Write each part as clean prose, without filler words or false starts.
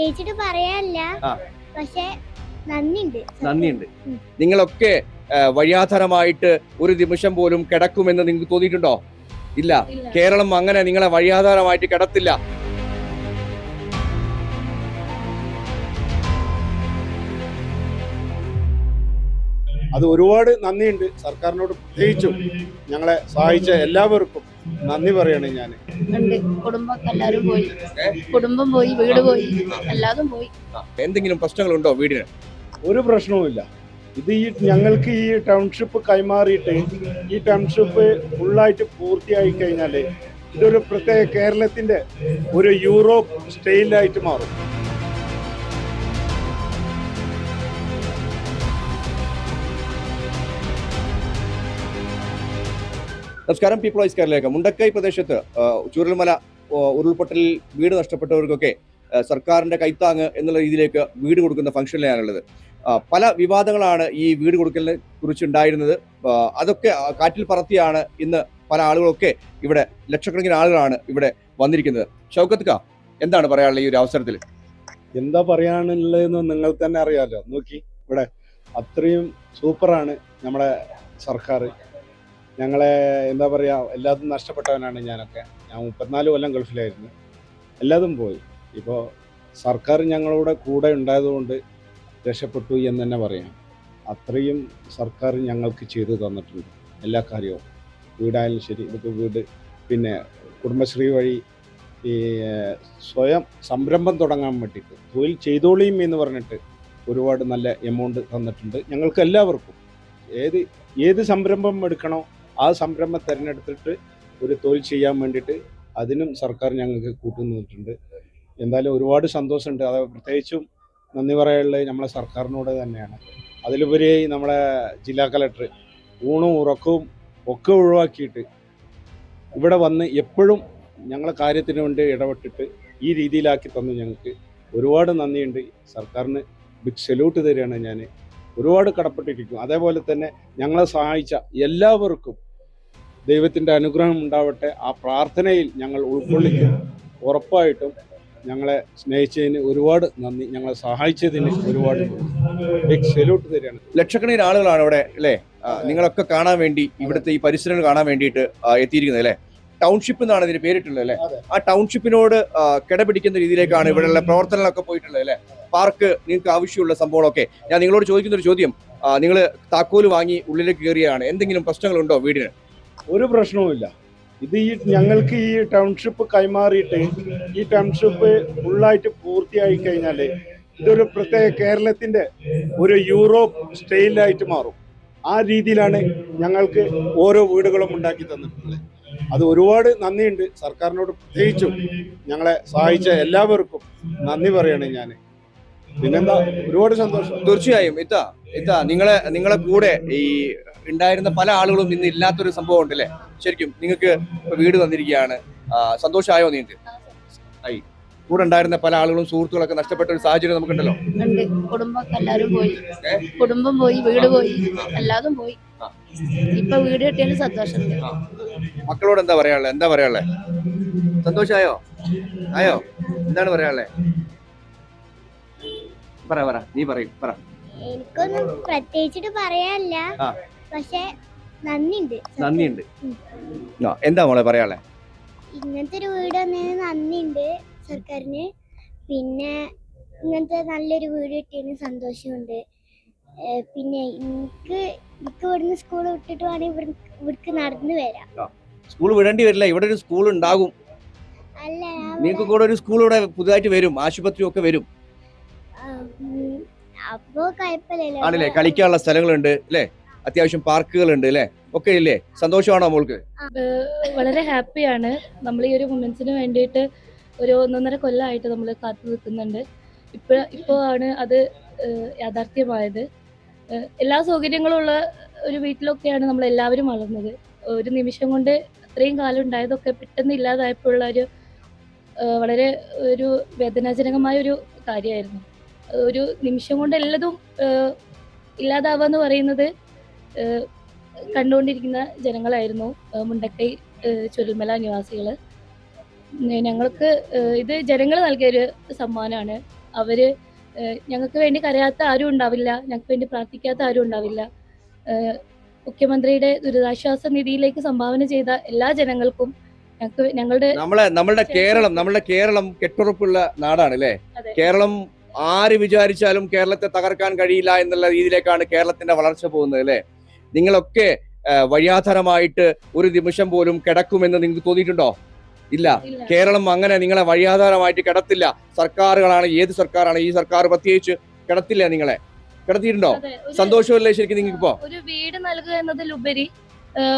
പ്രത്യേകിച്ചിട്ട് പറയാനില്ല. പക്ഷെ നന്ദിയുണ്ട്. നിങ്ങളൊക്കെ വഴിയാധാരമായിട്ട് ഒരു നിമിഷം പോലും കിടക്കുമെന്ന് നിങ്ങൾക്ക് തോന്നിയിട്ടുണ്ടോ? ഇല്ല. കേരളം അങ്ങനെ നിങ്ങളെ വഴിയാധാരമായിട്ട് കിടത്തില്ല. അത് ഒരുപാട് നന്ദിയുണ്ട് സർക്കാരിനോട്, പ്രത്യേകിച്ചും ഞങ്ങളെ സഹായിച്ച എല്ലാവർക്കും നന്ദി പറയണേ. ഞാൻ കുടുംബം പോയി, വീട് പോയി, എല്ലാതും പോയി. എന്തെങ്കിലും പ്രശ്നങ്ങളുണ്ടോ വീടിന്? ഒരു പ്രശ്നവുമില്ല. ഇത് ഞങ്ങൾക്ക് ഈ ടൗൺഷിപ്പ് കൈമാറിയിട്ട് ഈ ടൗൺഷിപ്പ് ഫുള്ളായിട്ട് പൂർത്തിയായി കഴിഞ്ഞാൽ ഇതൊരു പ്രത്യേക കേരളത്തിന്റെ ഒരു യൂറോപ്പ് സ്റ്റൈലായിട്ട് മാറും. നമസ്കാരം, പീപ്പിൾ വോയിസ് കേരളയിലേക്ക്. മുണ്ടക്കൈ പ്രദേശത്ത് ചൂരൽമല ഉരുൾപൊട്ടലിൽ വീട് നഷ്ടപ്പെട്ടവർക്കൊക്കെ സർക്കാരിന്റെ കൈത്താങ്ങ് എന്നുള്ള രീതിയിലേക്ക് വീട് കൊടുക്കുന്ന ഫംഗ്ഷനിലാണുള്ളത്. പല വിവാദങ്ങളാണ് ഈ വീട് കൊടുക്കലിനെ കുറിച്ച് ഉണ്ടായിരുന്നത്. അതൊക്കെ കാറ്റിൽ പറത്തിയാണ് ഇന്ന് പല ആളുകളൊക്കെ ഇവിടെ, ലക്ഷക്കണക്കിന് ആളുകളാണ് ഇവിടെ വന്നിരിക്കുന്നത്. ഷൗക്കത്ത് ക, എന്താണ് പറയാനുള്ളത് ഈ ഒരു അവസരത്തിൽ? എന്താ പറയാനുള്ളതെന്ന് നിങ്ങൾ തന്നെ അറിയാമല്ലോ. നോക്കി, ഇവിടെ അത്രയും സൂപ്പറാണ് നമ്മുടെ സർക്കാർ. ഞങ്ങളെ എന്താ പറയുക, എല്ലാതും നഷ്ടപ്പെട്ടവനാണ് ഞാനൊക്കെ. ഞാൻ 34 കൊല്ലം ഗൾഫിലായിരുന്നു. എല്ലാതും പോയി. ഇപ്പോൾ സർക്കാർ ഞങ്ങളുടെ കൂടെ ഉണ്ടായതുകൊണ്ട് രക്ഷപ്പെട്ടു എന്ന് തന്നെ പറയാം. അത്രയും സർക്കാർ ഞങ്ങൾക്ക് ചെയ്തു തന്നിട്ടുണ്ട് എല്ലാ കാര്യവും. വീടായാലും ശരി, ഇതൊക്കെ വീട്, പിന്നെ കുടുംബശ്രീ വഴി ഈ സ്വയം സംരംഭം തുടങ്ങാൻ വേണ്ടിയിട്ട് തൊഴിൽ ചെയ്തോളിയും എന്ന് പറഞ്ഞിട്ട് ഒരുപാട് നല്ല എമൗണ്ട് തന്നിട്ടുണ്ട് ഞങ്ങൾക്ക് എല്ലാവർക്കും. ഏത് സംരംഭം എടുക്കണോ ആ സംരംഭം തിരഞ്ഞെടുത്തിട്ട് ഒരു തൊഴിൽ ചെയ്യാൻ വേണ്ടിയിട്ട് അതിനും സർക്കാർ ഞങ്ങൾക്ക് കൂട്ടുനിന്നിട്ടുണ്ട്. എന്തായാലും ഒരുപാട് സന്തോഷമുണ്ട്. അത് പ്രത്യേകിച്ചും നന്ദി പറയാനുള്ളത് നമ്മളെ സർക്കാരിനോട് തന്നെയാണ്. അതിലുപരി നമ്മളെ ജില്ലാ കളക്ടർ ഊണും ഉറക്കവും ഒക്കെ ഒഴിവാക്കിയിട്ട് ഇവിടെ വന്ന് എപ്പോഴും ഞങ്ങളെ കാര്യത്തിന് വേണ്ടി ഇടപെട്ടിട്ട് ഈ രീതിയിലാക്കി തന്നു. ഞങ്ങൾക്ക് ഒരുപാട് നന്ദിയുണ്ട്. സർക്കാരിന് ബിഗ് സല്യൂട്ട് തരികയാണ് ഞാൻ. ഒരുപാട് കടപ്പെട്ടിരിക്കും. അതേപോലെ തന്നെ ഞങ്ങളെ സഹായിച്ച എല്ലാവർക്കും ദൈവത്തിൻ്റെ അനുഗ്രഹം ഉണ്ടാവട്ടെ. ആ പ്രാർത്ഥനയിൽ ഞങ്ങൾ ഉൾക്കൊള്ളിക്കും. ഉറപ്പായിട്ടും ഞങ്ങളെ സ്നേഹിച്ചതിന് ഒരുപാട് നന്ദി, ഞങ്ങളെ സഹായിച്ചതിന് ഒരുപാട് ബിഗ് സല്യൂട്ട് തരികയാണ്. ലക്ഷക്കണക്കിന് ആളുകളാണ് ഇവിടെ അല്ലേ, നിങ്ങളൊക്കെ കാണാൻ വേണ്ടി, ഇവിടുത്തെ ഈ പരിസരങ്ങൾ കാണാൻ വേണ്ടിയിട്ട് എത്തിയിരിക്കുന്നത് അല്ലേ. ടൗൺഷിപ്പ് എന്നാണ് ഇതിന് പേരിട്ടുള്ളത് അല്ലേ. ആ ടൗൺഷിപ്പിനോട് കിടപിടിക്കുന്ന രീതിയിലേക്കാണ് ഇവിടെയുള്ള പ്രവർത്തനങ്ങളൊക്കെ പോയിട്ടുള്ളത് അല്ലേ. പാർക്ക്, നിങ്ങൾക്ക് ആവശ്യമുള്ള സംഭവങ്ങളൊക്കെ. ഞാൻ നിങ്ങളോട് ചോദിക്കുന്ന ഒരു ചോദ്യം, നിങ്ങൾ താക്കോല് വാങ്ങി ഉള്ളിലേക്ക് കയറിയാണ്, എന്തെങ്കിലും പ്രശ്നങ്ങളുണ്ടോ വീടിന്? ഒരു പ്രശ്നവുമില്ല. ഇത് ഞങ്ങൾക്ക് ഈ ടൗൺഷിപ്പ് കൈമാറിയിട്ട് ഈ ടൗൺഷിപ്പ് ഫുള്ളായിട്ട് പൂർത്തിയായി കഴിഞ്ഞാൽ ഇതൊരു പ്രത്യേക കേരളത്തിന്റെ ഒരു യൂറോപ്പ് സ്റ്റൈലായിട്ട് മാറും. ആ രീതിയിലാണ് ഞങ്ങൾക്ക് ഓരോ വീടുകളും ഉണ്ടാക്കി തന്നിട്ടുള്ളത്. അത് ഒരുപാട് നന്ദിയുണ്ട് സർക്കാരിനോട്, പ്രത്യേകിച്ചും ഞങ്ങളെ സഹായിച്ച എല്ലാവർക്കും നന്ദി പറയണേ ഞാൻ. പിന്നെന്താ, ഒരുപാട് സന്തോഷം. തീർച്ചയായും നിങ്ങളെ കൂടെ ഈ ഉണ്ടായിരുന്ന പല ആളുകളും ഇന്ന് ഇല്ലാത്തൊരു സംഭവം ഉണ്ടല്ലേ. ശരിക്കും നിങ്ങൾക്ക് വീട് തന്നിരിക്കുകയാണ്. സന്തോഷമായോ നിങ്ങൾക്ക്? കൂടെ ഉണ്ടായിരുന്ന പല ആളുകളും സുഹൃത്തുക്കളൊക്കെ നഷ്ടപ്പെട്ട ഒരു സാഹചര്യം നമുക്കുണ്ടല്ലോ. കുടുംബം പോയി, വീട് പോയി, എല്ലാതും പോയി. ഇപ്പൊ വീട് കിട്ടിയാലും സന്തോഷമുണ്ട്. മക്കളോട് എന്താ പറയാനുള്ളത്? സന്തോഷമായോ? എന്താണ് പറയാനുള്ളത്? നീ പറയും. എനിക്കൊന്നും പ്രത്യേകിച്ചിട്ട് പറയാനില്ല. പക്ഷെ നന്ദിയുണ്ട്. എന്താ മോളെ പറയാനുള്ളത്? ഇങ്ങനത്തെ ഒരു വീട് വന്നതിന് നന്ദിയുണ്ട് സർക്കാരിന്. പിന്നെ ഇങ്ങനത്തെ നല്ലൊരു വീട് കിട്ടിയതിന് സന്തോഷമുണ്ട്. പിന്നെ എനിക്ക് ഇവിടുന്ന് സ്കൂൾ വിട്ടിട്ട് വേണമെങ്കിൽ ഇവിടേക്ക് നടന്നു വരാം. സ്കൂൾ വിടേണ്ടി വരില്ല, ഇവിടെ ഒരു സ്കൂൾ ഉണ്ടാകും. അല്ല, നിങ്ങൾക്ക് കൂടെ ഒരു സ്കൂൾ ഇവിടെ പുതുതായിട്ട് വരും, ആശുപത്രി ഒക്കെ വരും. അപ്പോ കുഴപ്പമില്ലല്ലോ ആണല്ലേ. കളിക്കാനുള്ള സ്ഥലങ്ങളുണ്ട് അല്ലേ, അത്യാവശ്യം പാർക്കുകളുണ്ട് അല്ലേ, ഒക്കെ ഇല്ലേ. സന്തോഷമാണോ മോൾക്ക്? വളരെ ഹാപ്പിയാണ്. നമ്മൾ ഈ ഒരു മൊമെന്റ്സിന് വേണ്ടിയിട്ട് ഒരു 1.5 കൊല്ലമായിട്ട് നമ്മൾ കാത്തു നിൽക്കുന്നുണ്ട്. ഇപ്പോൾ ആണ് അത് യാഥാർത്ഥ്യമായത്. എല്ലാ സൗകര്യങ്ങളും ഉള്ള ഒരു വീട്ടിലൊക്കെയാണ് നമ്മൾ എല്ലാവരും വളർന്നത്. ഒരു നിമിഷം കൊണ്ട് അത്രയും കാലം ഉണ്ടായതൊക്കെ പെട്ടെന്ന് ഇല്ലാതായപ്പോഴുള്ള ഒരു വളരെ ഒരു വേദനാജനകമായ ഒരു കാര്യമായിരുന്നു. ഒരു നിമിഷം കൊണ്ട് എല്ലാതും ഇല്ലാതാവുക എന്ന് പറയുന്നത് കണ്ടുകൊണ്ടിരിക്കുന്ന ജനങ്ങളായിരുന്നു, മുണ്ടക്കൈ ചുരൽമല നിവാസികൾ. ഞങ്ങൾക്ക് ഇത് ജനങ്ങൾ നൽകിയൊരു സമ്മാനമാണ്. അവര് ഞങ്ങൾക്ക് വേണ്ടി കരയാത്ത ആരും ഉണ്ടാവില്ല, ഞങ്ങൾക്ക് വേണ്ടി പ്രാർത്ഥിക്കാത്ത ആരും ഉണ്ടാവില്ല. മുഖ്യമന്ത്രിയുടെ ദുരിതാശ്വാസ നിധിയിലേക്ക് സംഭാവന ചെയ്ത എല്ലാ ജനങ്ങൾക്കും ഞങ്ങളുടെ നമ്മളുടെ കേരളം കെട്ടുറപ്പുള്ള നാടാണ് അല്ലേ? അതെ. കേരളം ആര് വിചാരിച്ചാലും കേരളത്തെ തകർക്കാൻ കഴിയില്ല എന്നുള്ള രീതിയിലേക്കാണ് കേരളത്തിന്റെ വളർച്ച പോകുന്നത് അല്ലേ? നിങ്ങളൊക്കെ വഴിയാധാരമായിട്ട് ഒരു നിമിഷം പോലും കിടക്കുമെന്ന് നിങ്ങൾക്ക് തോന്നിയിട്ടുണ്ടോ? ഇല്ല. കേരളം അങ്ങനെ നിങ്ങളെ വഴിയാധാരമായിട്ട് കിടത്തില്ല. സർക്കാരുകളാണ്, ഏത് സർക്കാരാണ്, ഈ സർക്കാർ പ്രത്യേകിച്ച് കിടത്തില്ല. നിങ്ങളെ കിടത്തിയിട്ടുണ്ടോ? സന്തോഷമല്ലേ ശരിക്കും നിങ്ങൾക്ക് ഇപ്പോ? ഒരു വീട് നൽകുക എന്നതിലുപരി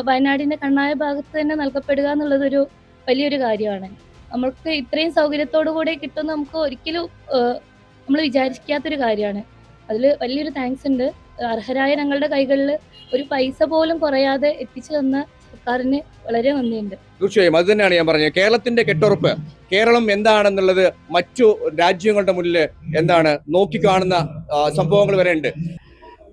വയനാടിന്റെ കണ്ണായ ഭാഗത്ത് തന്നെ നൽകപ്പെടുക എന്നുള്ളതൊരു വലിയൊരു കാര്യമാണ്. നമ്മൾക്ക് ഇത്രയും സൗകര്യത്തോടു കൂടി കിട്ടുന്ന നമുക്ക് ഒരിക്കലും നമ്മൾ വിചാരിക്കാത്തൊരു കാര്യമാണ്. അതിൽ വലിയൊരു താങ്ക്സ് ഉണ്ട്. അർഹരായ ഞങ്ങളുടെ കൈകളിൽ ഒരു പൈസ പോലും കുറയാതെ എത്തിച്ചു തന്ന സർക്കാരിന് വളരെ നന്ദിയുണ്ട്. തീർച്ചയായും അത് തന്നെയാണ് ഞാൻ പറഞ്ഞത്. കേരളത്തിന്റെ കെട്ടുറപ്പ്, കേരളം എന്താണെന്നുള്ളത് മറ്റു രാജ്യങ്ങളുടെ മുന്നിൽ എന്താണ് നോക്കിക്കാണുന്ന സംഭവങ്ങൾ വരെ ഉണ്ട്.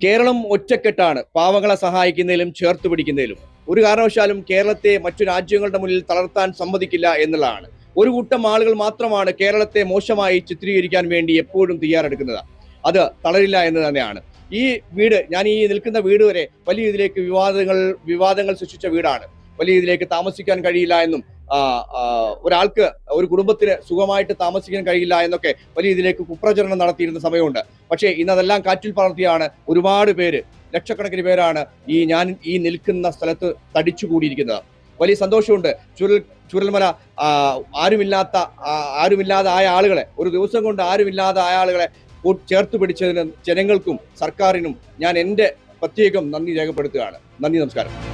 കേരളം ഒറ്റക്കെട്ടാണ് പാവങ്ങളെ സഹായിക്കുന്നതിലും ചേർത്ത് പിടിക്കുന്നതിലും. ഒരു കാരണവശാലും കേരളത്തെ മറ്റു രാജ്യങ്ങളുടെ മുന്നിൽ തളർത്താൻ സമ്മതിക്കില്ല എന്നുള്ളതാണ്. ഒരു കൂട്ടം ആളുകൾ മാത്രമാണ് കേരളത്തെ മോശമായി ചിത്രീകരിക്കാൻ വേണ്ടി എപ്പോഴും തയ്യാറെടുക്കുന്നത്. അത് തളരില്ല എന്ന് തന്നെയാണ്. ഈ വീട്, ഞാൻ ഈ നിൽക്കുന്ന വീട് വരെ വലിയ രീതിയിലേക്ക് വിവാദങ്ങൾ സൃഷ്ടിച്ച വീടാണ്. വലിയ രീതിയിലേക്ക് താമസിക്കാൻ കഴിയില്ല എന്നും ഒരാൾക്ക്, ഒരു കുടുംബത്തിന് സുഖമായിട്ട് താമസിക്കാൻ കഴിയില്ല എന്നൊക്കെ വലിയ രീതിയിലേക്ക് കുപ്രചരണം നടത്തിയിരുന്ന സമയമുണ്ട്. പക്ഷേ ഇന്നതെല്ലാം കാറ്റിൽ പറത്തിയാണ് ഒരുപാട് പേര്, ലക്ഷക്കണക്കിന് പേരാണ് ഞാൻ ഈ നിൽക്കുന്ന സ്ഥലത്ത് തടിച്ചുകൂടിയിരിക്കുന്നത്. വലിയ സന്തോഷമുണ്ട്. ചൂരൽമല ആരുമില്ലാതെ ആയ ആളുകളെ, ഒരു ദിവസം കൊണ്ട് ആരുമില്ലാതെ ആയ ആളുകളെ ചേർത്ത് പിടിച്ചതിന് ജനങ്ങൾക്കും സർക്കാരിനും ഞാൻ എൻ്റെ പ്രത്യേകം നന്ദി രേഖപ്പെടുത്തുകയാണ്. നന്ദി, നമസ്കാരം.